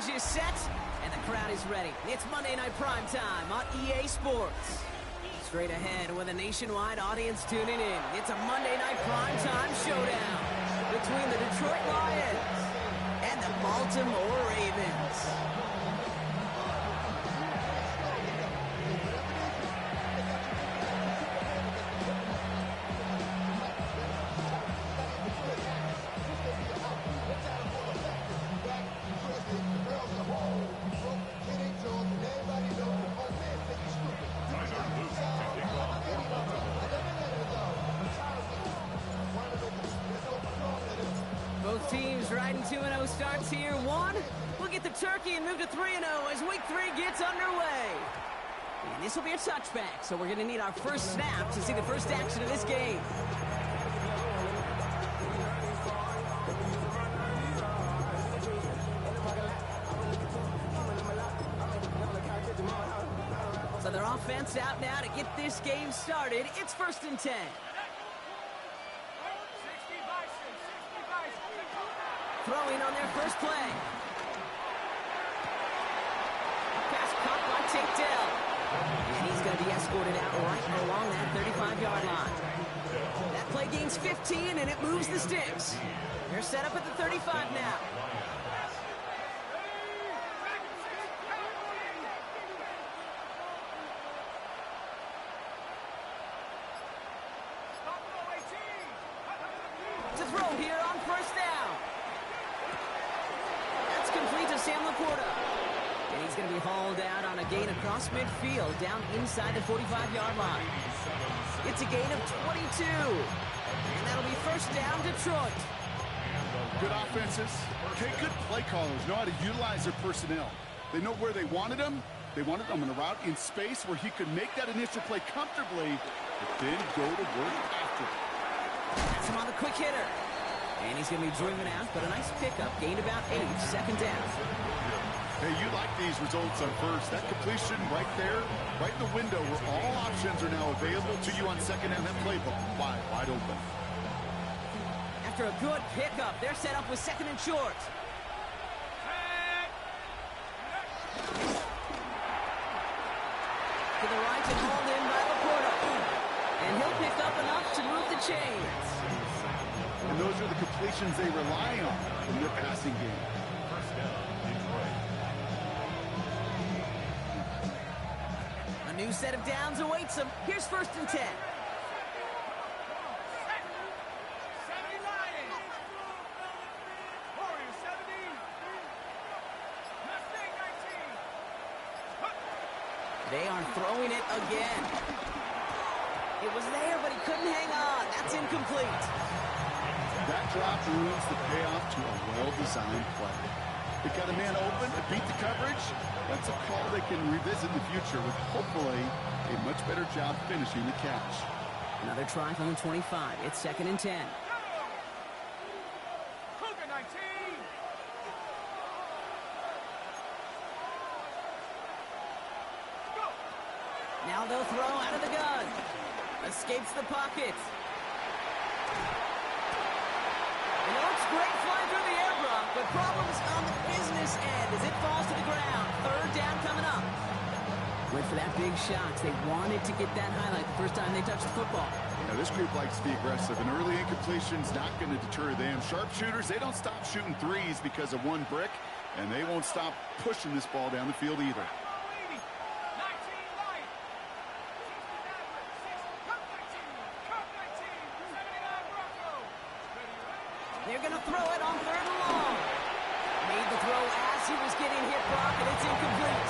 stage is set, and the crowd is ready. It's Monday Night Primetime on EA Sports. Straight ahead with a nationwide audience tuning in. It's a Monday Night Primetime showdown between the Detroit Lions and the Baltimore Ravens. Both teams riding 2-0 starts here. We'll get the turkey and move to 3-0 as Week 3 gets underway. And this will be a touchback, so we're going to need our first snap to see the first action of this game. So their offense out now to get this game started. It's 1st and 10. Throwing on their first play. Pass caught by Tatel. And he's going to be escorted out right along that 35-yard line. That play gains 15, and it moves the sticks. They're set up at the 35 now. To throw here on first down. Complete to Sam Laporta. And he's going to be hauled out on a gain across midfield down inside the 45-yard line. It's a gain of 22. And that'll be first down, Detroit. Good offenses. Okay, good play callers know how to utilize their personnel. They know where they wanted him. They wanted him on a route in space where he could make that initial play comfortably, but then go to work after. That's him on the quick hitter. And he's going to be driven out, but a nice pickup. Gained about 8, second down. Hey, you like these results on first. That completion right there, right in the window where all options are now available to you on second down. That playbook wide open. After a good pickup, they're set up with second and short. To the right and hauled in by Laporta. And he'll pick up enough to move the chains. And those are the completions they rely on in their passing game. First down, Detroit. A new set of downs awaits them. Here's 1st and 10. They are throwing it again. It was there, but he couldn't hang on. That's incomplete. That drop ruins the payoff to a well-designed play. They got a man open to beat the coverage. That's a call they can revisit in the future with hopefully a much better job finishing the catch. Another try from the 25. It's 2nd and 10. Now they'll throw out of the gun. Escapes the pocket. It looks great flying through the air, Brock, but problems on the business end as it falls to the ground. 3rd down coming up. Went for that big shot. They wanted to get that highlight the first time they touched the football. Now, this group likes to be aggressive, and early incompletion's not going to deter them. Sharpshooters, they don't stop shooting threes because of one brick, and they won't stop pushing this ball down the field either. They're going to throw it on 3rd and long. Made the throw as he was getting hit, Brock, and it's incomplete.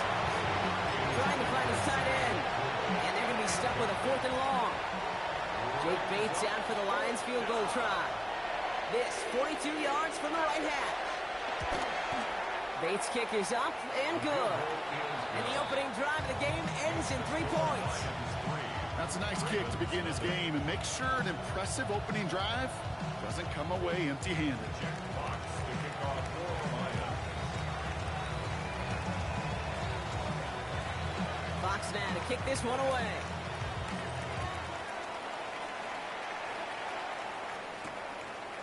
Trying to find his tight end. And they're going to be stuck with a 4th and long. Jake Bates out for the Lions field goal try. This, 42 yards from the right half. Bates' kick is up and good. And the opening drive of the game ends in 3 points. That's a nice kick to begin his game, and make sure an impressive opening drive doesn't come away empty-handed. Fox now to kick this one away.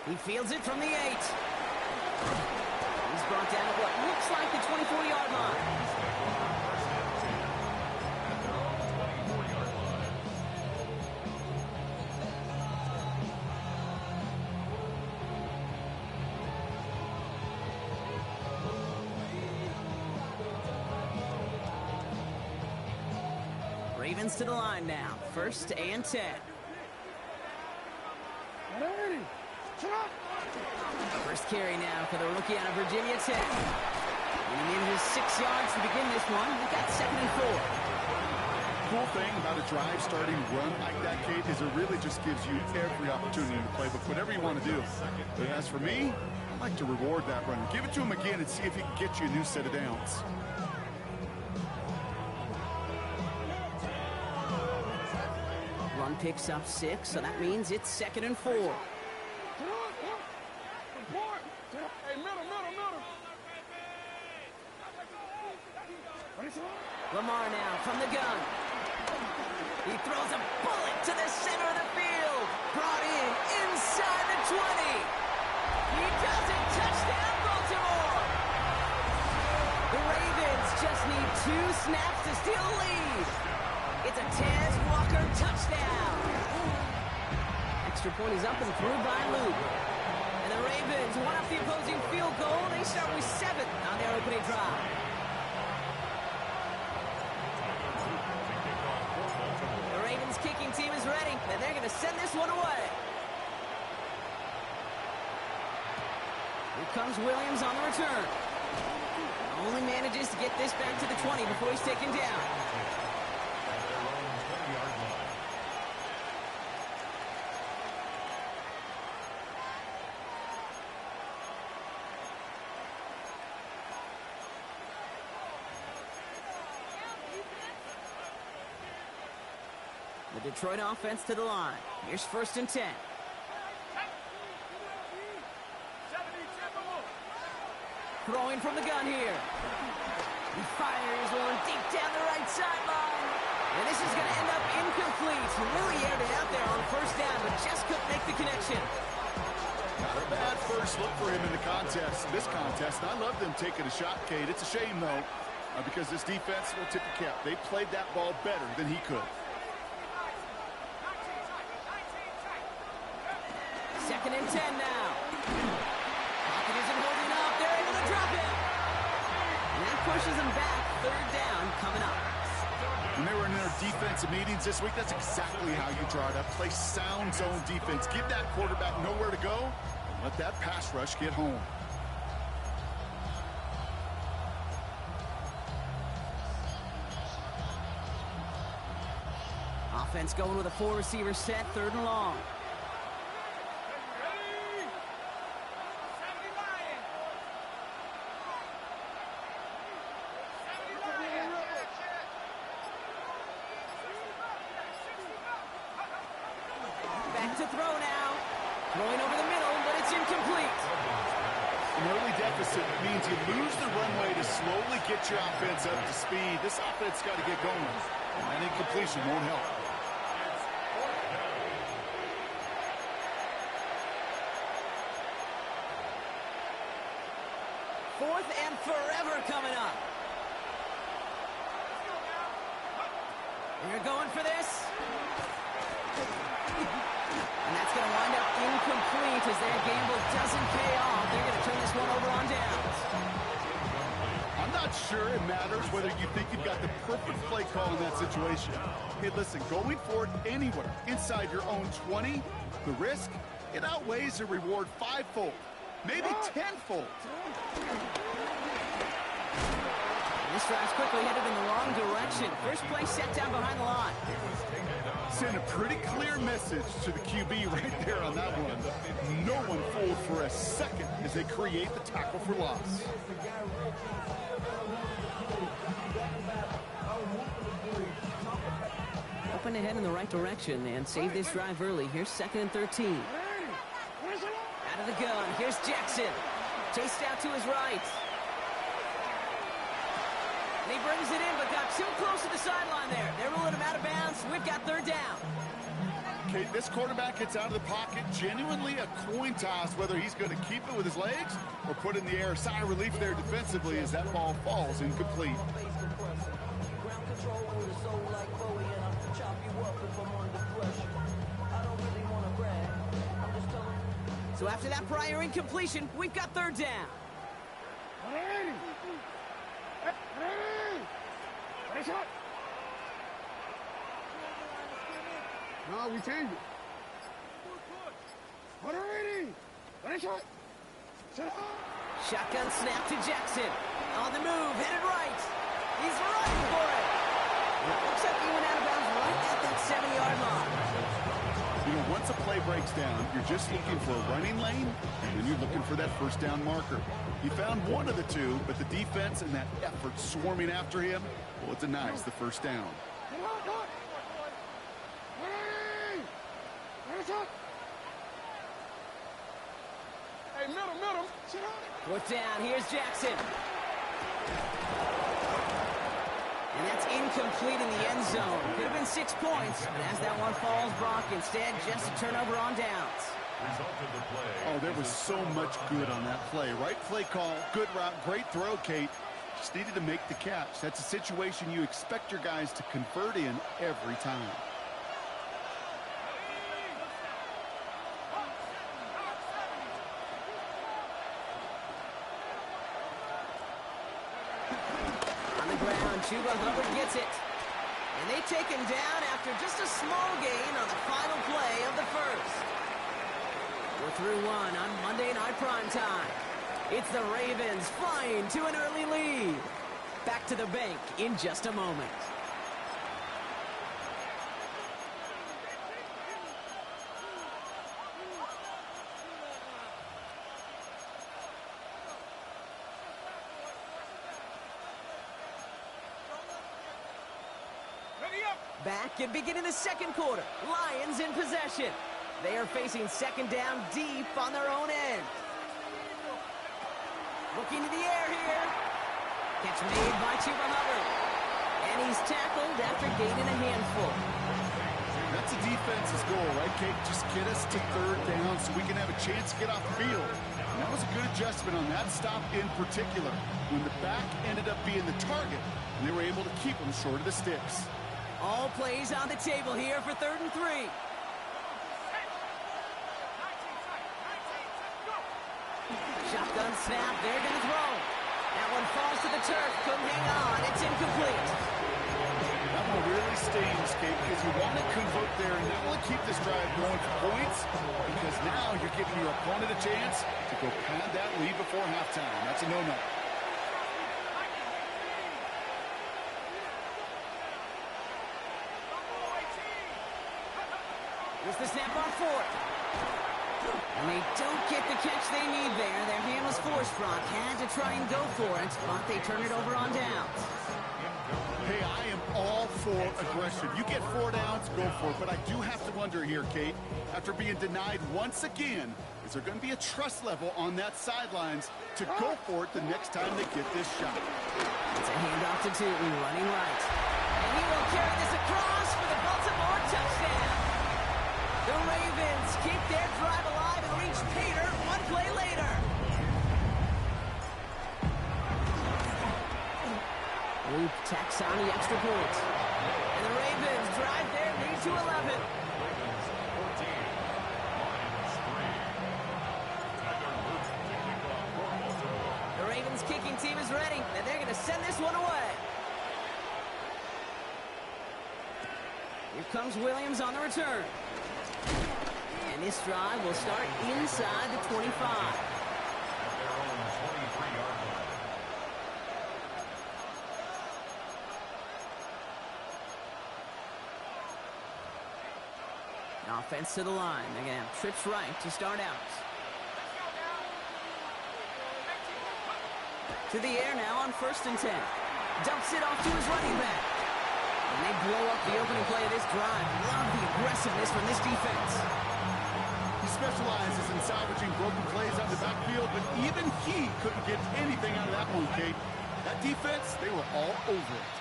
He fields it from the 8. He's brought down at what looks like the Ravens to the line now. 1st and 10. First carry now for the rookie out of Virginia Tech. Getting in his 6 yards to begin this one. We've got 2nd and 4. Cool thing about a drive starting run like that, Kate, is it really just gives you every opportunity to play, but whatever you want to do. But as for me, I like to reward that runner. Give it to him again and see if he can get you a new set of downs. Run picks up 6, so that means it's 2nd and 4. Lamar now from the gun. He throws a bullet to the center of the field. Brought in inside the 20. He does it. Touchdown, Baltimore. The Ravens just need 2 snaps to steal the lead. It's a Tez Walker touchdown. Extra point is up and through by Luke. And the Ravens one up the opposing field goal. They start with 7 on their opening drive. Kicking team is ready, and they're going to send this one away. Here comes Williams on the return. Only manages to get this back to the 20 before he's taken down. The Detroit offense to the line. Here's 1st and 10. Throwing from the gun here. He fires one deep down the right sideline. And this is going to end up incomplete. He really aired it out there on 1st down, but just couldn't make the connection. Not a bad first look for him in the contest. This contest, and I love them taking a shot, Kate. It's a shame, though, because this defense will tip the cap. They played that ball better than he could. 2nd and 10 now. Pocket isn't holding up. They're able to drop it. And that pushes them back. 3rd down coming up. When they were in their defensive meetings this week, that's exactly how you draw it up. Play sound zone defense. Give that quarterback nowhere to go. Let that pass rush get home. Offense going with a 4-receiver set. 3rd and long. To throw now. Throwing over the middle, but it's incomplete. An early deficit means you lose the runway to slowly get your offense up to speed. This offense got to get going. And incompletion won't help. Fourth and forever coming up. You're going for this. And that's going to wind up incomplete as their gamble doesn't pay off. They're going to turn this one over on downs. I'm not sure it matters whether you think you've got the perfect play call in that situation. Hey, listen, going for it anywhere inside your own 20, the risk, it outweighs the reward 5-fold, maybe 10-fold. This drive's quickly headed in the wrong direction. First play set down behind the line. Send a pretty clear message to the QB right there on that one. No one fooled for a second as they create the tackle for loss. Open ahead in the right direction and save this drive early. Here's 2nd and 13. Out of the gun. Here's Jackson. Chased out to his right. And he brings it in, but got too close to the sideline there. They're ruling him out of bounds. We've got 3rd down. Okay, this quarterback gets out of the pocket. Genuinely a coin toss whether he's going to keep it with his legs or put it in the air. Sigh of relief there defensively as that ball falls incomplete. So after that prior incompletion, we've got 3rd down. No, we change it. What are ready? What is it? Shotgun snap to Jackson. On the move, headed right. He's running for it. Looks like he went out of bounds right at that 7-yard line. You know, once a play breaks down, you're just looking for a running lane, and then you're looking for that first down marker. He found one of the two, but the defense and that effort swarming after him, well, it denies the first down. Hey, middle. Fourth down, here's Jackson. And that's incomplete in the end zone. Could have been 6 points, but as that one falls, Brock, instead just a turnover on downs. Oh, there was so much good on that play. Right play call, good route, great throw, Kate. Just needed to make the catch. That's a situation you expect your guys to convert in every time. Chuba Hubbard gets it. And they take him down after just a small gain on the final play of the first. We're through one on Monday Night Primetime. It's the Ravens flying to an early lead. Back to the bank in just a moment. Back and beginning the second quarter. Lions in possession. They are facing second down deep on their own end. Looking to the air here. Catch made by Chuba Hubbard. And he's tackled after gaining a handful. That's a defense's goal, right, Kate? Just get us to third down so we can have a chance to get off the field. And that was a good adjustment on that stop in particular, when the back ended up being the target, and they were able to keep him short of the sticks. All plays on the table here for 3rd and 3. Shotgun snap, they're going to throw. That one falls to the turf, couldn't hang on, it's incomplete. That one really stings, Kate, because you want to convert there and not only keep this drive going for points, because now you're giving your opponent a chance to go pad that lead before halftime. That's a no-no. Here's the snap on 4th. And they don't get the catch they need there. Their hand was forced, Brock. Had to try and go for it, but they turn it over on downs. Hey, I am all for aggression. You get 4 downs, go for it. But I do have to wonder here, Kate, after being denied once again, is there going to be a trust level on that sidelines to go for it the next time they get this shot? It's a handoff to Tootin, running right. And he will carry this across for the Baltimore touchdown. The Ravens keep their drive alive and reach Pater one play later. Luke tacks on the extra point. And the Ravens drive their lead to 11. The Ravens kicking team is ready, and they're going to send this one away. Here comes Williams on the return. And this drive will start inside the 25. Offense to the line. They're going to have trips right to start out. To the air now on 1st and 10. Dumps it off to his running back. And they blow up the opening play of this drive. Love the aggressiveness from this defense. He specializes in salvaging broken plays out of the backfield, but even he couldn't get anything out of that one, Kate. That defense, they were all over it.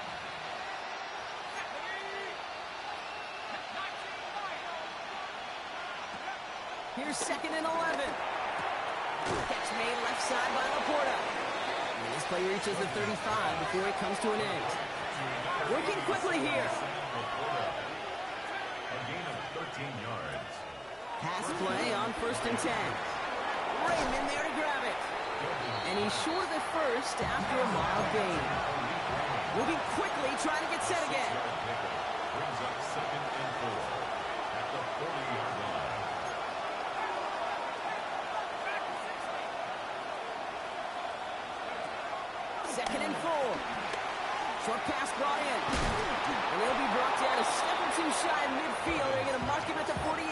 Here's 2nd and 11. Catch made left side by Laporta. And this play reaches the 35 before it comes to an end. Working quickly here. A gain of 13 yards. Pass play on 1st and 10. Raymond there to grab it. And he's short of the first after a mild gain. Moving quickly, trying to get set again. Brings up 2nd and 4. the 40-yard line. Second and 4. Short pass brought in. And he'll be brought down a step or two shy of midfield. They're going to mark him at the 48.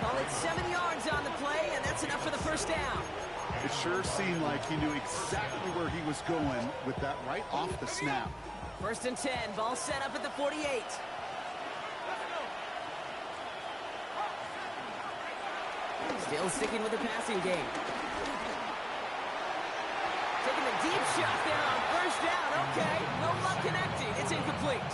Call it 7 yards on the play, and that's enough for the first down. It sure seemed like he knew exactly where he was going with that right off the snap. First and 10. Ball set up at the 48. Still sticking with the passing game. Taking a deep shot there on first down. Okay, no luck connecting. It's incomplete.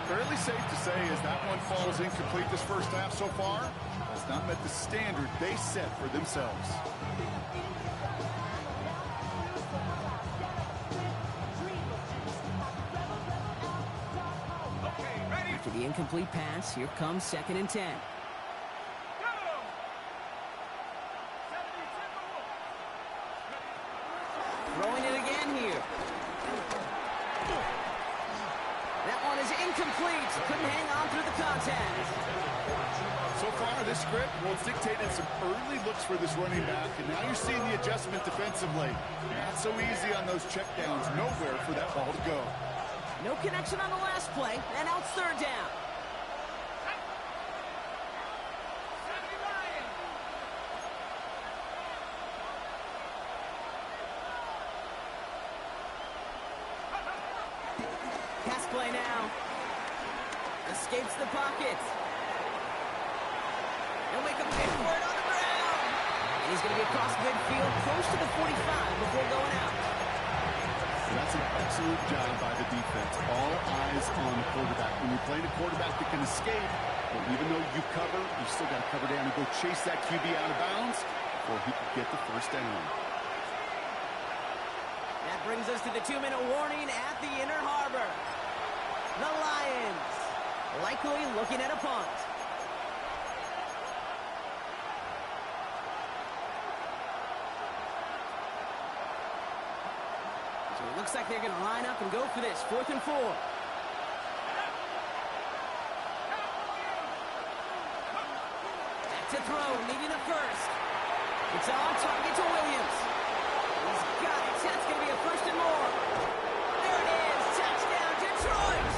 Fairly safe to say as that one falls incomplete this first half so far, has not met the standard they set for themselves. After the incomplete pass, here comes second and 10. Throwing it again here. That one is incomplete. Couldn't hang on through the contact. So far, this script, well, it's dictated some early looks for this running back, and now you're seeing the adjustment defensively. Not so easy on those checkdowns. Nowhere for that ball to go. No connection on the last play, and now it's third down. Pass play now. Escapes the pocket. He'll make a big for it on the ground. And he's going to be across midfield, close to the 45 before going out. That's an excellent job by the defense. All eyes on the quarterback. When you're playing a quarterback that can escape, but even though you cover, you still got to cover down and go chase that QB out of bounds before he can get the first down. That brings us to the 2-minute warning at the Inner Harbor. The Lions likely looking at a punt. So it looks like they're going to line up and go for this. 4th and 4. Back to throw, needing a first. It's on target to Williams. He's got it. That's going to be a first and more. There it is. Touchdown, Detroit.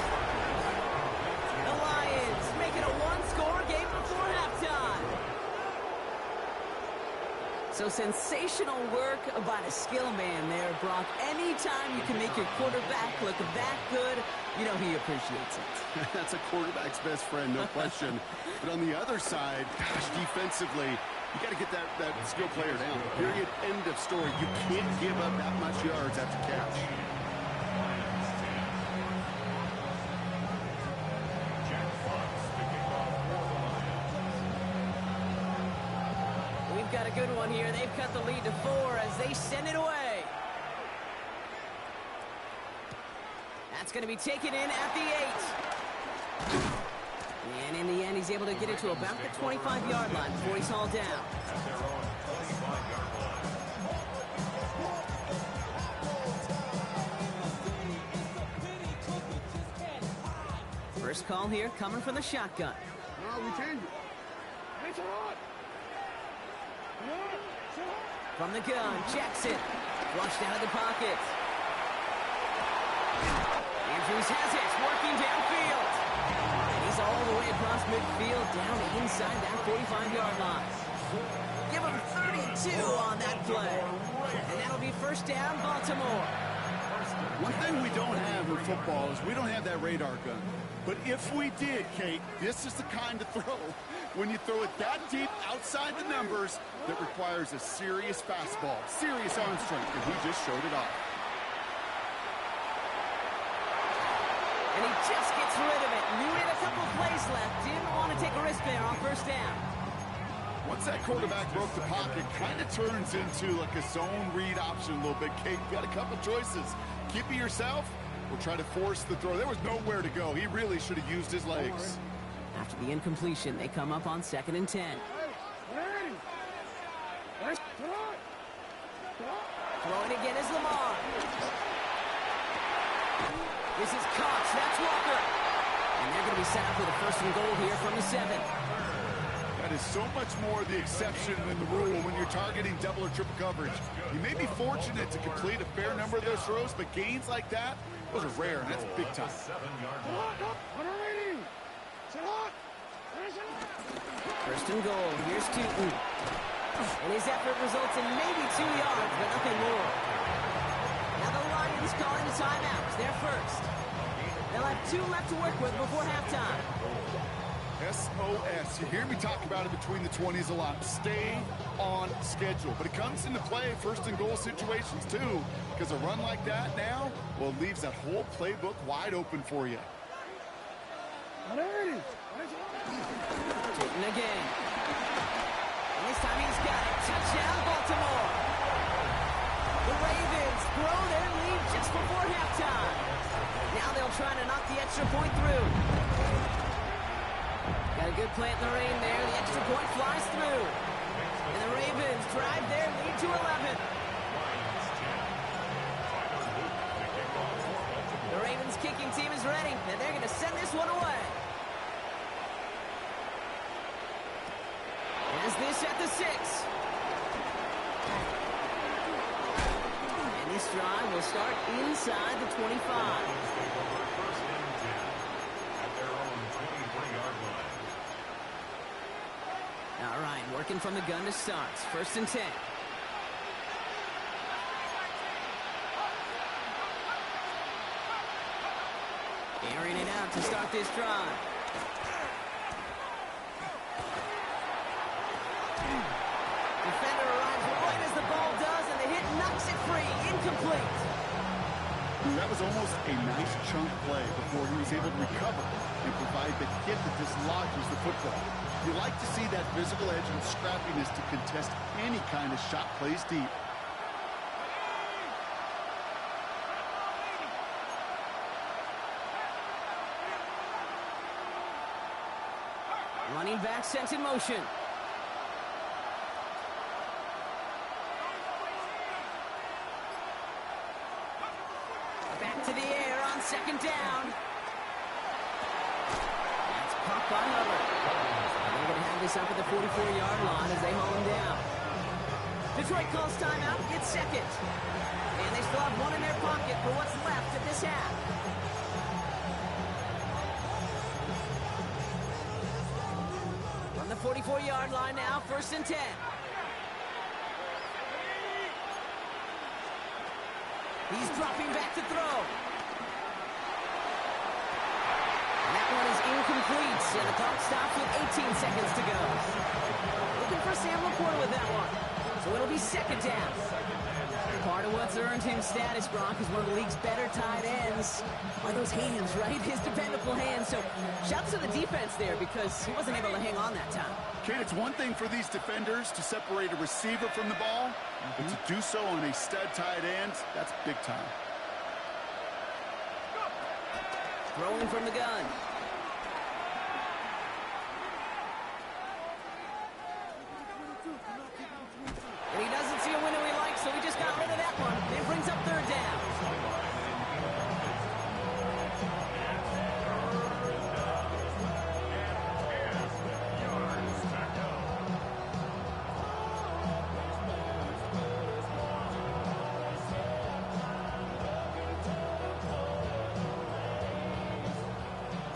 The Lions make it a one-score game before halftime. So sensational work by the skill man there, Brock. Anytime you can make your quarterback look that good, you know he appreciates it. That's a quarterback's best friend, no question. But on the other side, gosh, defensively, you got to get that skill player down. Period. End of story. You can't give up that much yards after catch. We've got a good one here. They've cut the lead to 4 as they send it away. That's going to be taken in at the 8. And in the end, he's able to get it to about the 25-yard line before he's hauled down. At their own 25-yard line. First call here coming from the shotgun. No, we change it. It's hot. From the gun, Jackson. Flushed out of the pocket. Andrews has it, working downfield. And he's all the way across midfield, down inside that 45-yard line. Give him 32 on that play. And that'll be first down, Baltimore. One thing we don't have in football is we don't have that radar gun. But if we did, Kate, this is the kind of throw, when you throw it that deep outside the numbers, that requires a serious fastball, serious arm strength, and he just showed it off. And he just gets rid of it. Knew he had a couple plays left. Didn't want to take a risk there on first down. Once that quarterback broke the pocket, kind of turns into like a zone read option a little bit. Kate, you got a couple choices. Keep it yourself or try to force the throw. There was nowhere to go. He really should have used his legs. After the incompletion, they come up on 2nd and 10. Throwing again is Lamar. This is Cox. That's Walker. And they're going to be set up with a first and goal here from the 7. That is so much more the exception than the rule when you're targeting double or triple coverage. You may be fortunate to complete a fair number of those throws, but gains like that, those are rare, and that's big time. First and goal. Here's Tootin. And his effort results in maybe 2 yards, but nothing more. Now the Lions calling the timeouts. They're first. They'll have 2 left to work with before halftime. SOS. You hear me talk about it between the 20s a lot. Stay on schedule. But it comes into play first and goal situations too, because a run like that now, well, it leaves that whole playbook wide open for you. Tootin again. And this time he's got it. Touchdown, Baltimore. The Ravens throw their lead just before halftime. Now they'll try to knock the extra point through. Got a good plant in the rain there. The extra point flies through. And the Ravens drive their lead to 11. The Ravens kicking team is ready, and they're going to send this one away. As this at the 6. And this drive will start inside the 25. All right, working from the gun to start. First and 10. Airing it out to start this drive. Defender arrives right as the ball does, and the hit knocks it free. Incomplete. That was almost a nice chunk play before he was able to recover and provide the hit that dislodges the football. You like to see that physical edge and scrappiness to contest any kind of shot plays deep. Running back sent in motion. Back to the air on second down. That's popped by Hubbard. They're going to have this up at the 44-yard line as they haul him down. Detroit calls timeout, gets second. And they still have one in their pocket for what's left of this half. From the 44-yard line now, first and 10. He's dropping back to throw. And that one is incomplete, and the clock stops with 18 seconds to go. Looking for Sam LaPorta with that one. So it'll be second down. Part of what's earned him status, Brock, is one of the league's better tight ends. Are those hands, right? His dependable hands. So shouts to the defense there because he wasn't able to hang on that time. Kate, it's one thing for these defenders to separate a receiver from the ball, but to do so on a stud tight end, that's big time. Throwing from the gun. And he doesn't see a window he likes, so he just got rid of that one. It brings up third down.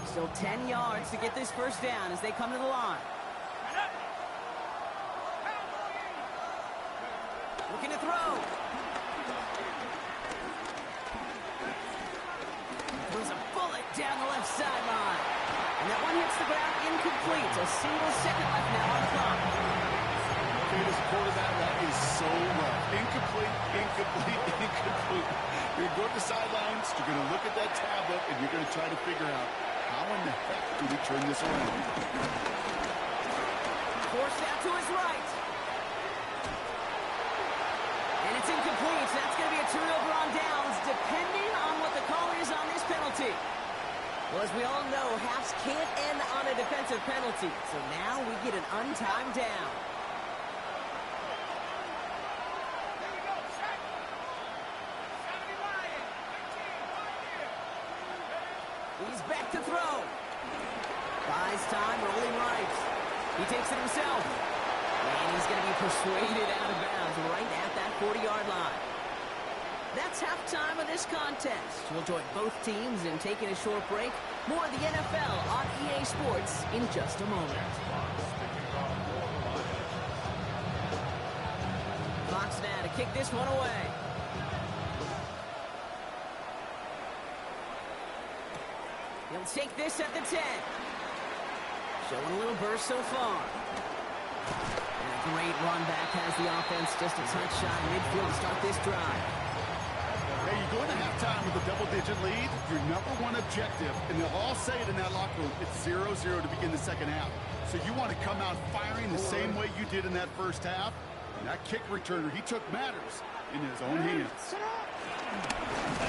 Still 10 yards to get this first down as they come to the line. Looking to throw. Throws a bullet down the left sideline. And that one hits the ground incomplete. A single second left now on the clock. Okay, this quarterback, that is so rough. Incomplete, incomplete, incomplete. You're going to the sidelines, you're going to look at that tablet, and you're going to try to figure out how in the heck do we turn this around? Forced out to his right. And it's incomplete. That's going to be a turnover on downs, depending on what the call is on this penalty. Well, as we all know, halves can't end on a defensive penalty. So now we get an untimed down. He's back to throw. Buys time, rolling right. He takes it himself. And he's going to be persuaded out of bounds right at that 40-yard line. That's halftime of this contest. We'll join both teams in taking a short break. More of the NFL on EA Sports in just a moment. Fox now to kick this one away. He'll take this at the 10. Showing a little burst so far. And a great run back has the offense just a touch shy midfield to start this drive. Hey, you go into halftime with a double-digit lead, your number one objective, and they'll all say it in that locker room, it's 0-0 to begin the second half. So you want to come out firing the same way you did in that first half. And that kick returner, he took matters in his own hands.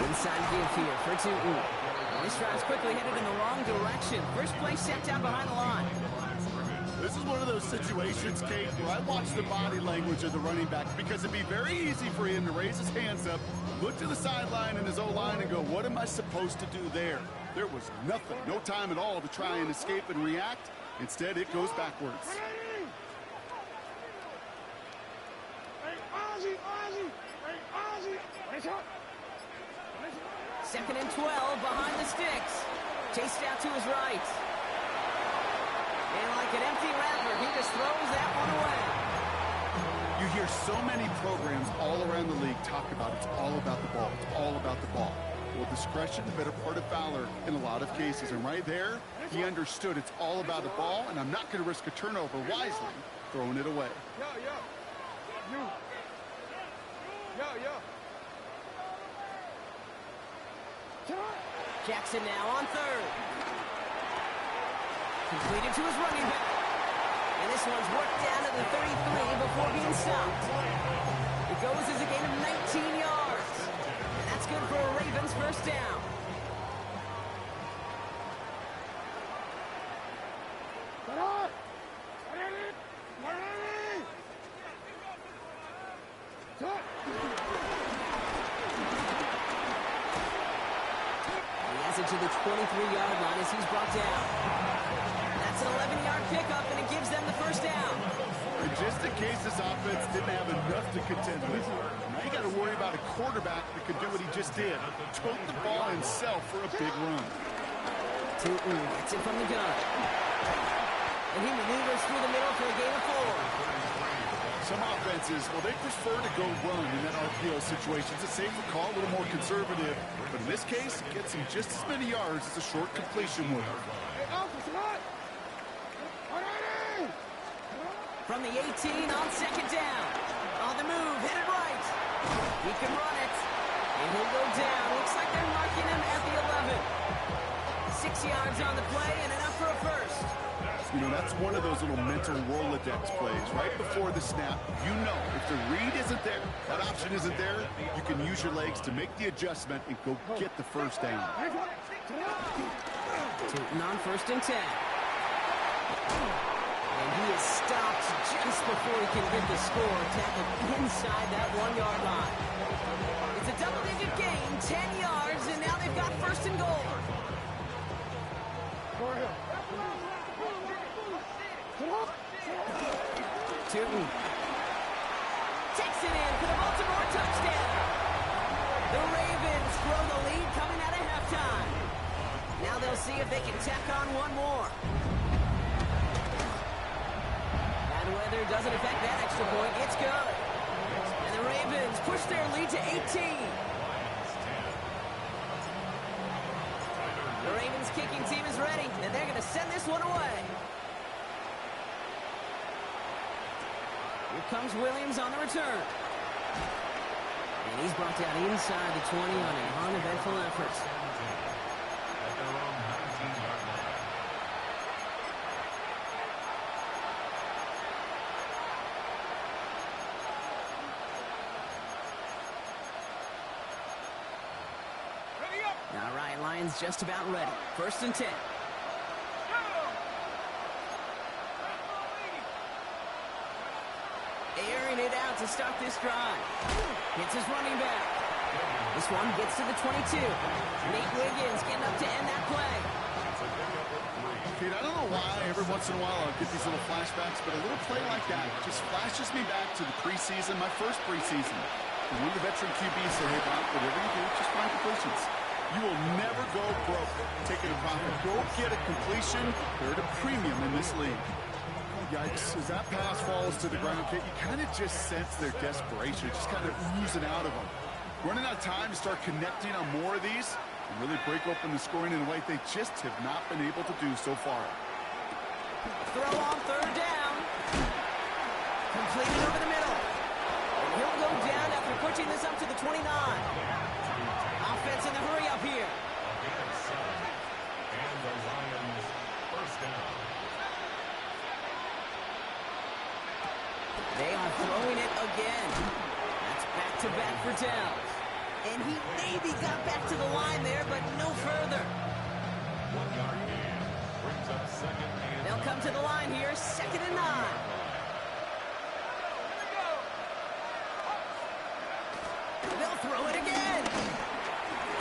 Inside give here for Tootin. This drive's quickly headed in the wrong direction. First play set down behind the line. This is one of those situations, Kate, where I watch the body language of the running back because it'd be very easy for him to raise his hands up, look to the sideline in his O-line and go, what am I supposed to do there? There was nothing, no time at all to try and escape and react. Instead, it goes backwards. Second and 12 behind the sticks. Chased out to his right. And like an empty wrapper, he just throws that one away. You hear so many programs all around the league talk about it's all about the ball. It's all about the ball. Well, discretion, the better part of valor in a lot of cases. And right there, he understood it's all about the ball, and I'm not going to risk a turnover wisely, throwing it away. Jackson now on third. Completed to his running back. And this one's worked down to the 33 before being stopped. It goes as a gain of 19 yards. And that's good for a Ravens first down. To the 23-yard line as he's brought down. That's an 11-yard pickup, and it gives them the first down. And just in case this offense didn't have enough to contend with, now you got to worry about a quarterback that could do what he just did. Tote the ball himself for a big run. Tootin gets it from the gun. And he maneuvers through the middle for a gain of 4. Some offenses, well, they prefer to go run in that RPO situation. It's a safer call, a little more conservative. But in this case, it gets him just as many yards as a short completion would. From the 18 on second down. On the move, headed right. He can run it. And he'll go down. Looks like they're marking him at the 11. 6 yards on the play and enough for a first. You know, that's one of those little mental Rolodex plays. Right before the snap, you know if the read isn't there, that option isn't there, you can use your legs to make the adjustment and go get the first down. Tootin on first and 10. And he is stopped just before he can get the score. Tackled inside that 1-yard line. It's a double-digit gain, 10 yards, and now they've got first and goal. Tootin takes it in for the Baltimore touchdown. The Ravens grow the lead coming out of halftime. Now they'll see if they can tack on one more. Bad weather doesn't affect that extra point. It's good. And the Ravens push their lead to 18. The Ravens kicking team is ready, and they're going to send this one away. Here comes Williams on the return. And he's brought down inside the 20 on an uneventful effort. All right, Lions just about ready. First and 10. Airing it out to start this drive. Hits his running back. This one gets to the 22. Nate Wiggins getting up to end that play. It's a pickup of 3. Pete, I don't know why every once in a while I'll get these little flashbacks, but a little play like that just flashes me back to the preseason, my first preseason. And one of the veteran QBs said, hey, Bob, whatever you do, just find completions. You will never go broke taking a profit. Go get a completion. They're at a premium in this league. Yikes. As that pass falls to the ground, Kate, you kind of just sense their desperation, just kind of oozing out of them. Running out of time to start connecting on more of these and really break open the scoring in a way they just have not been able to do so far. Throw on third down. Completed over the middle. And he'll go down after pushing this up to the 29. Offense in the hurry up here. And the Lions first down. They are throwing it again. That's back-to-back for Dells. And he maybe got back to the line there, but no further. 1 yard gain. Brings up second and They'll come to the line here, 2nd and 9. They'll throw it again.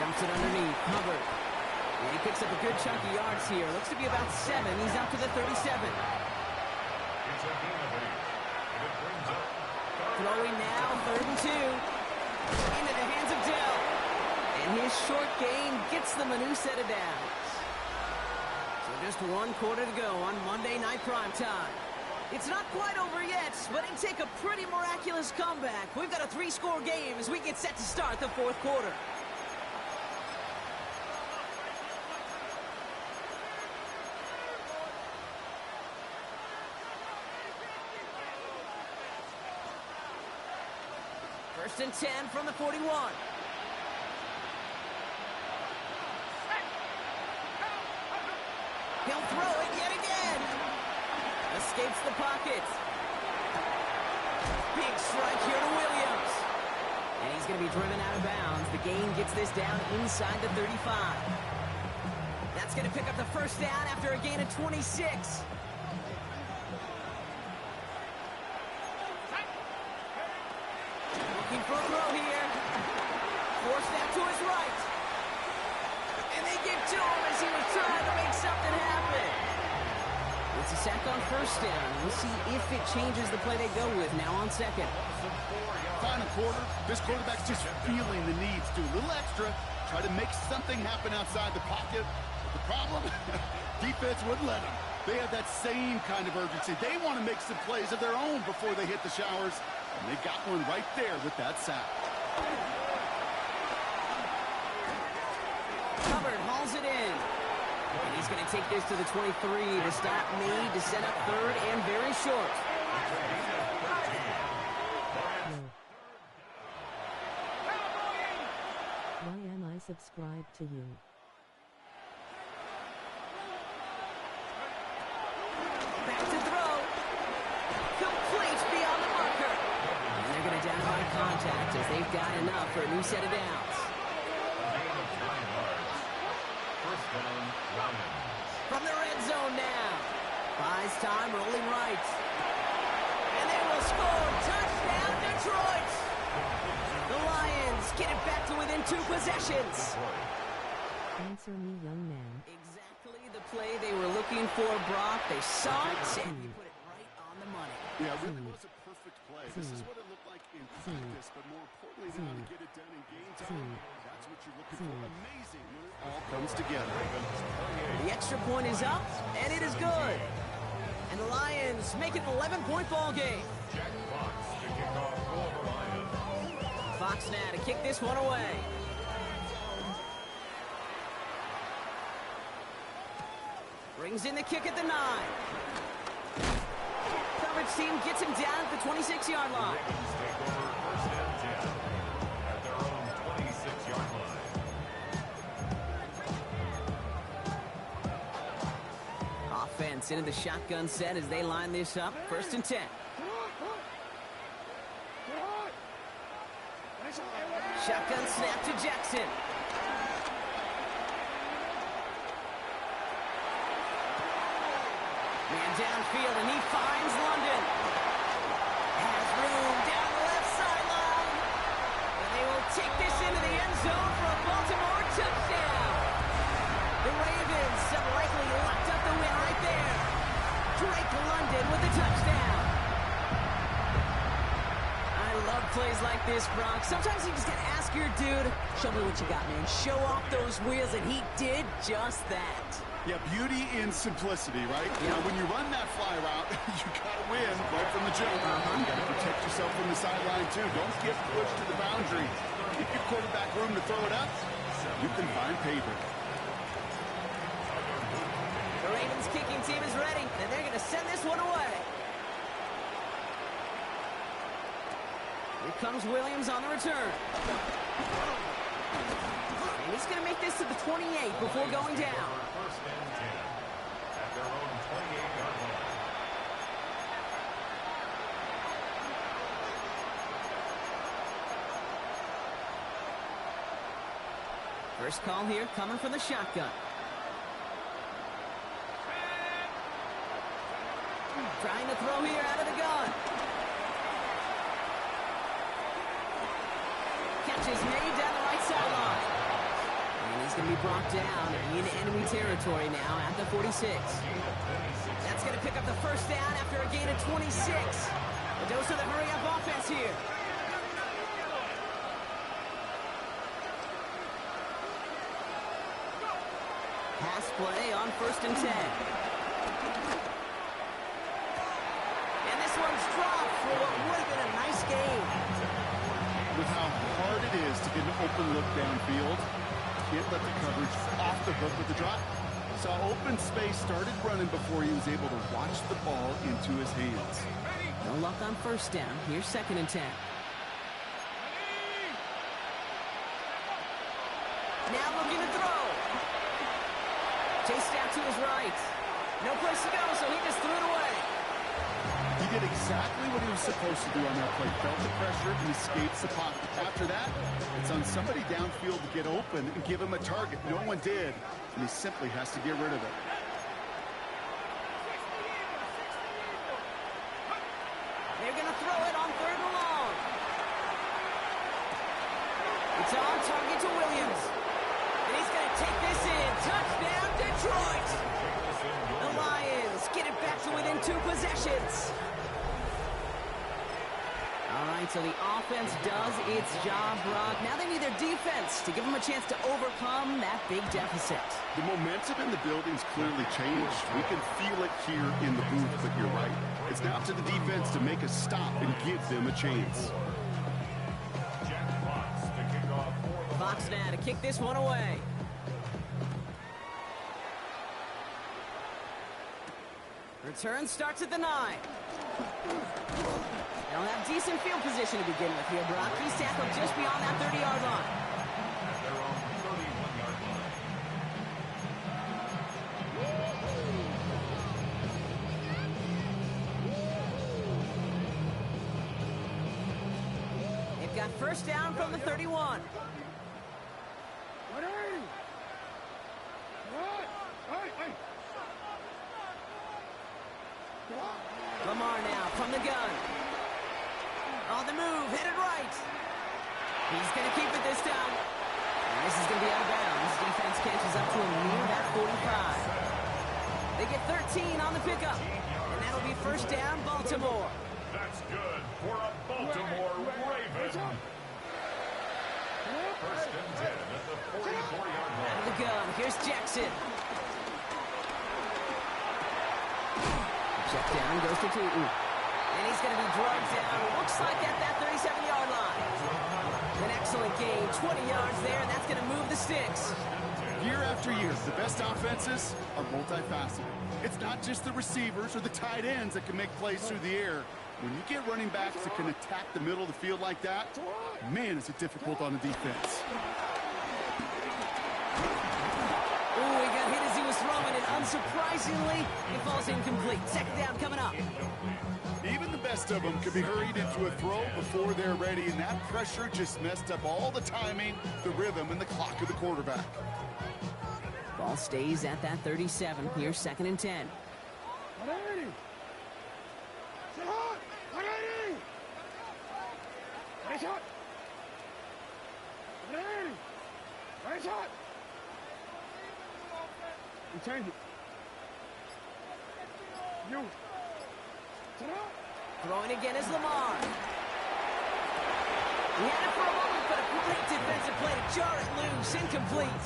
Dumps it underneath, Hubbard. And he picks up a good chunk of yards here. Looks to be about 7. He's out to the 37. It's a gain of 8. It brings up Throwing now, 3rd and 2. Into the hands of Dell. And his short gain gets them a new set of downs. So just 1 quarter to go on Monday Night Primetime. It's not quite over yet, but it'd take a pretty miraculous comeback. We've got a 3-score game as we get set to start the 4th quarter. First and 10 from the 41. He'll throw it yet again. Escapes the pocket. Big strike here to Williams. And he's going to be driven out of bounds. The gain gets this down inside the 35. That's going to pick up the first down after a gain of 26. Looking for a throw here. Forced that to his right. And they give to him as he was trying to make something happen. It's a sack on first down. We'll see if it changes the play they go with now on 2nd. Final quarter, this quarterback's just feeling the need to do a little extra, try to make something happen outside the pocket. But the problem, defense wouldn't let them. They have that same kind of urgency. They want to make some plays of their own before they hit the showers. And they got one right there with that sack. Hubbard hauls it in. And he's going to take this to the 23 to stop Meade to set up 3rd and very short. Why am I subscribed to you? Back to throw. Complete beyond the marker. And they're going to down by contact as they've got enough for a new set of downs. first down, Lions. From the red zone now. Buys time, rolling right. And they will score. Touchdown, Detroit. The Lions get it back to within 2 possessions. Answer me, young man. Exactly the play they were looking for, Brock. They saw it, and he put it right on the money. Yeah, it really was a perfect play. This is what it looked like in practice, but more importantly, they want to get it done in game time. That's what you're looking for. Amazing when it all comes together. The extra point is up, and it is good. And the Lions make it an 11-point ball game. Jack Fox to kick off for the Lions. Fox now to kick this one away. Brings in the kick at the 9. Coverage team gets him down at the 26-yard line. Ravens take over first and 10 at their own 26-yard line. Offense into the shotgun set as they line this up. First and 10. Shotgun snap to Jackson. Man downfield, and he finds London. Has room down the left sideline. And they will take this into the end zone for a Baltimore touchdown. The Ravens settle right this, Brock. Sometimes you just gotta ask your dude, show me what you got, man. Show off those wheels, and he did just that. Yeah, beauty in simplicity, right? You know, when you run that fly route, you gotta win right from the jump. You gotta protect yourself from the sideline, too. Don't get pushed to the boundary. Give your quarterback room to throw it up. You can find pavement. The Ravens kicking team is ready, and they're gonna send this one away. Here comes Williams on the return. And he's going to make this to the 28 before going down. First and 10 at their own 28-yard line. First call here coming from the shotgun. Trying to throw here out of the gun. Catch is made down the right sideline. And he's going to be brought down in enemy territory now at the 46. That's going to pick up the first down after a gain of 26. The dose of the hurry-up offense here. Pass play on 1st and 10. And this one's dropped for what would have been a nice game. With how hard it is to get an open look downfield, can't let the coverage off the hook with the drop. Saw open space, started running before he was able to watch the ball into his hands. No luck on 1st down. Here's 2nd and 10. Now looking to throw. Chased out to his right. No place to go, so he just threw it away. He did exactly what he was supposed to do on that play. Felt the pressure and escapes the pocket. After that, it's on somebody downfield to get open and give him a target. No one did, and he simply has to get rid of it. They're going to throw it on 3rd and long. It's on target to Williams. And he's going to take this in. Touchdown, Detroit! The Lions get it back to within 2 possessions. All right, so the offense does its job, Brock. Now they need their defense to give them a chance to overcome that big deficit. The momentum in the building's clearly changed. We can feel it here in the booth, but you're right. It's now up to the defense to make a stop and give them a chance. Fox now to kick this one away. Return starts at the 9. They'll have decent field position to begin with here, Brock. He's tackled just beyond that 30-yard line. At their own 31-yard line. They've got 1st down from the 31. Lamar now from the gun. On the move, headed right. He's going to keep it this time. And this is going to be out of bounds. Defense catches up to him near that 45. They get 13 on the pickup. And that'll be 1st down, Baltimore. That's good for a Baltimore Raven. 1st and 10 at the 44-yard line. Out of the gun, here's Jackson. Check down, goes to Tootin. And he's going to be drugged down. Looks like at that 37-yard line. An excellent gain, 20 yards there, and that's going to move the sticks. Year after year, the best offenses are multifaceted. It's not just the receivers or the tight ends that can make plays through the air. When you get running backs that can attack the middle of the field like that, man, is it difficult on the defense. Ooh, he got hit as he was throwing it. Unsurprisingly, it falls incomplete. 2nd down coming up. Even the best of them can be hurried into a throw before they're ready, and that pressure just messed up all the timing, the rhythm, and the clock of the quarterback. Ball stays at that 37. Here's 2nd and 10. Change it. You. Throwing again is Lamar. He had it for a moment, but a great defensive play to jar it loose. Incomplete.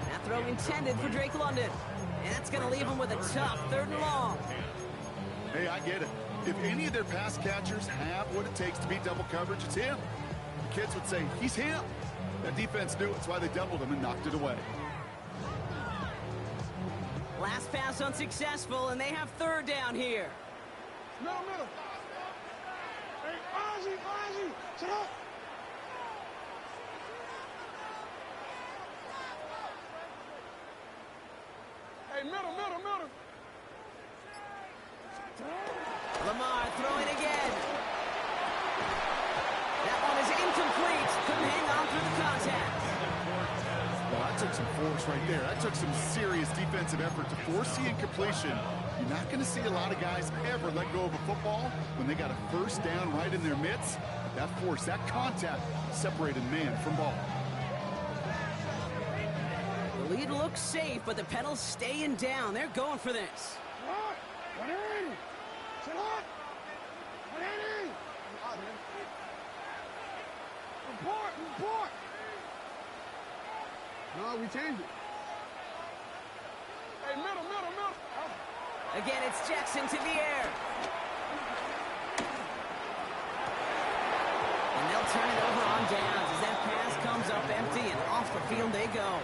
That throw intended for Drake London. And that's going to leave him with a tough 3rd and long. Hey, I get it. If any of their pass catchers have what it takes to beat double coverage, it's him. The kids would say, he's him. That defense knew it. That's why they doubled him and knocked it away. Last pass unsuccessful, and they have 3rd down here. Middle, middle. Hey, Ozzy, sit up. Hey, middle. Lamar throwing again. That one is incomplete. Couldn't hang on through the contact. Well, that took some force right there. That took some serious defensive effort to force the incompletion. You're not going to see a lot of guys ever let go of a football when they got a 1st down right in their midst. That force, that contact, separated man from ball. The lead looks safe, but the pedals staying down. They're going for this. Report. No, we changed it. Hey, middle. Again, it's Jackson to the air. And they'll turn it over on downs as that pass comes up empty and off the field they go.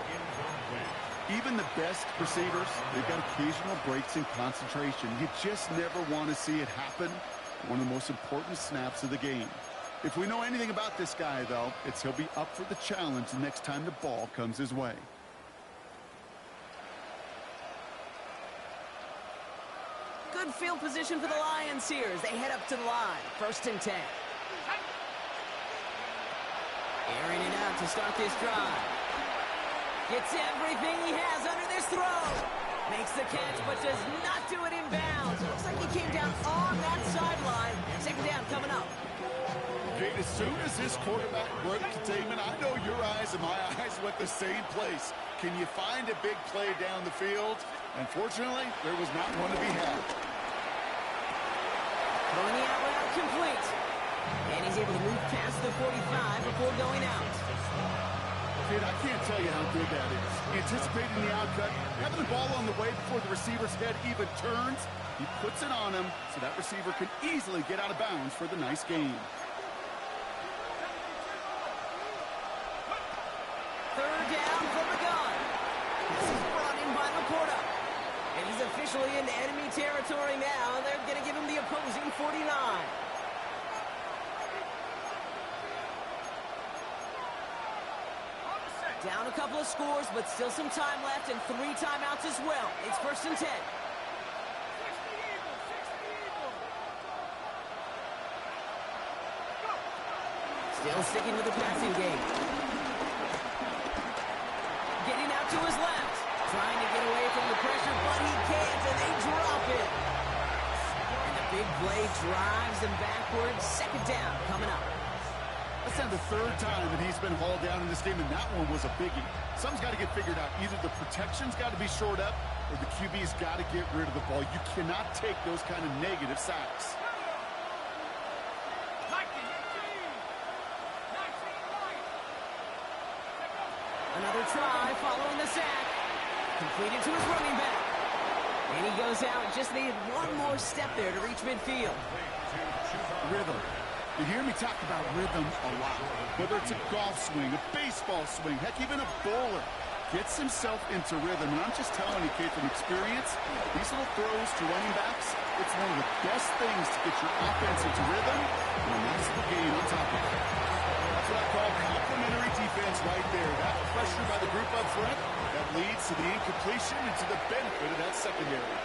Even the best receivers, they've got occasional breaks in concentration. You just never want to see it happen. One of the most important snaps of the game. If we know anything about this guy, though, it's he'll be up for the challenge the next time the ball comes his way. Good field position for the Lions here as they head up to the line. 1st and 10. Airing it out to start this drive. Gets everything he has under this throw. Makes the catch, but does not do it in bounds. Looks like he came down on that sideline. 2nd down coming up. Okay, as soon as this quarterback broke containment, I know your eyes and my eyes went the same place. Can you find a big play down the field? Unfortunately, there was not one to be had. Throwing the out route complete. And he's able to move past the 45 before going out. Kid, I can't tell you how good that is. Anticipating the outcut, having the ball on the way before the receiver's head even turns, he puts it on him so that receiver can easily get out of bounds for the nice gain. 3rd down from the gun. This is brought in by Laporta. And he's officially in enemy territory now. They're going to give him the opposing 49. Down a couple of scores, but still some time left and 3 timeouts as well. It's 1st and 10. Still sticking with the passing game. Getting out to his left. Trying to get away from the pressure, but he can't, and they drop it. And the big play drives him backwards. 2nd down coming up. That's now the 3rd time that he's been hauled down in this game, and that one was a biggie. Something's got to get figured out. Either the protection's got to be shored up, or the QB's got to get rid of the ball. You cannot take those kind of negative sacks. Another try following the sack. Completed to his running back. And he goes out. Just needed one more step there to reach midfield. Rhythm. You hear me talk about rhythm a lot. Whether it's a golf swing, a baseball swing, heck, even a bowler gets himself into rhythm. And I'm just telling you, kid, from experience, these little throws to running backs, it's one of the best things to get your offense into rhythm and a nice little gain on top of it. That's what I call complementary defense right there. That pressure by the group up front, that leads to the incompletion and to the benefit of that secondary.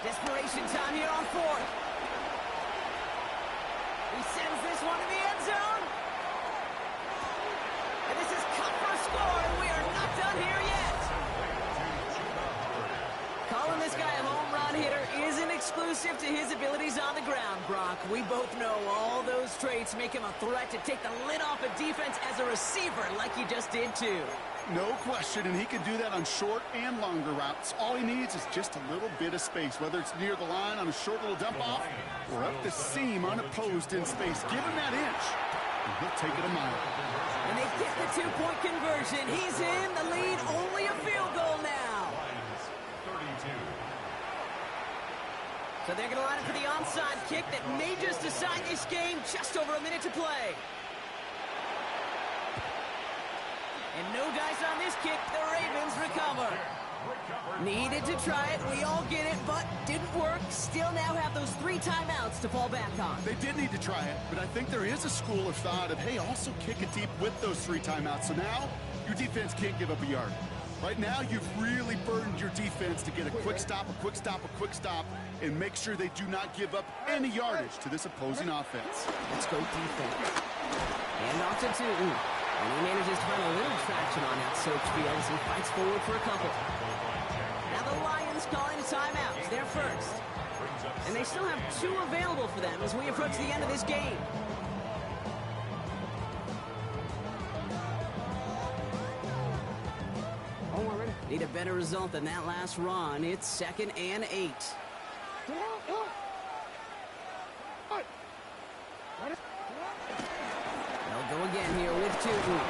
Desperation time here on 4th. He sends this one to the end zone. And this is cut for a score, and we are not done here yet. Calling this guy a home run hitter isn't exclusive to his abilities on the ground, Brock. We both know all those traits make him a threat to take the lid off a defense as a receiver like he just did too. No question, and he can do that on short and longer routes. All he needs is just a little bit of space, whether it's near the line on a short little dump off or up the seam unopposed in space. Give him that inch, and he'll take it a mile. And they get the two-point conversion. He's in the lead, only a field goal now. 32. So they're going to line up for the onside kick that may just decide this game. Just over a minute to play. And no dice on this kick. The Ravens recover. Needed to try it. We all get it, but didn't work. Still now have those 3 timeouts to fall back on. They did need to try it, but I think there is a school of thought of, hey, also kick it deep with those 3 timeouts. So now your defense can't give up a yard. Right now, you've really burdened your defense to get a quick stop, and make sure they do not give up any yardage to this opposing offense. Let's go defense. And off to Tootin. And he manages to find a little traction on that soaked field as he fights forward for a couple. Now the Lions calling a timeout. They're first. And they still have 2 available for them as we approach the end of this game. Oh, we're ready. Need a better result than that last run. It's 2nd and 8. They'll go again here with Tootin.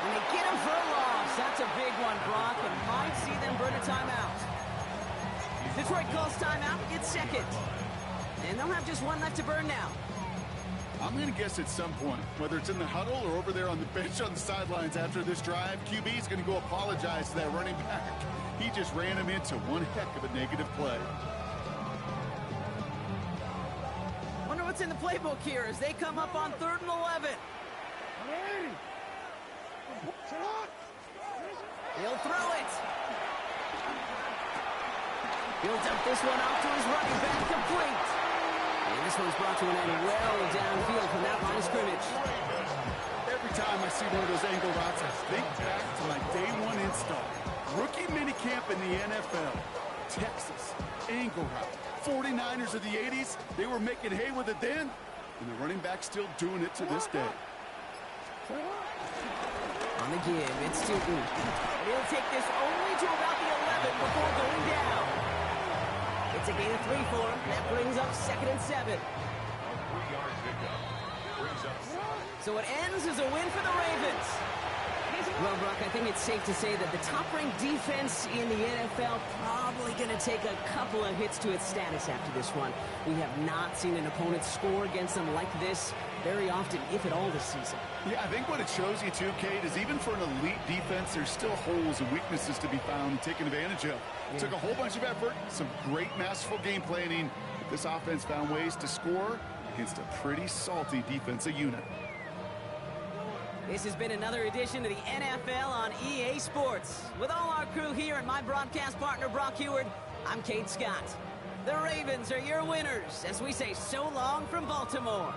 And they get him for a loss. That's a big one, Brock, and might see them burn a timeout. Detroit calls timeout. It's 2nd. And they'll have just 1 left to burn now. I'm going to guess at some point, whether it's in the huddle or over there on the bench on the sidelines after this drive, QB is going to go apologize to that running back. He just ran him into one heck of a negative play. Wonder what's in the playbook here as they come up on 3rd and 11. He'll throw it. He'll dump this one off to his running back, complete. And this one's brought to an end well downfield from that line of scrimmage. Every time I see one of those angle routes, I think back to my day 1 install. Rookie minicamp in the NFL. Texas, angle route. 49ers of the 80s, they were making hay with it then, and the running back's still doing it to this day. On the give, it's Tootin. He'll take this only to about the 11 before going down. It's a gain of 3 for him. That brings up 2nd and 7. 3-yard pickup. Brings up 7. So it ends as a win for the Ravens. Well, Brock, I think it's safe to say that the top-ranked defense in the NFL probably going to take a couple of hits to its status after this one. We have not seen an opponent score against them like this very often, if at all, this season. Yeah, I think what it shows you, too, Kate, is even for an elite defense, there's still holes and weaknesses to be found and taken advantage of. It took a whole bunch of effort, some great masterful game planning. This offense found ways to score against a pretty salty defensive unit. This has been another edition of the NFL on EA Sports. With all our crew here and my broadcast partner, Brock Heward, I'm Kate Scott. The Ravens are your winners as we say so long from Baltimore.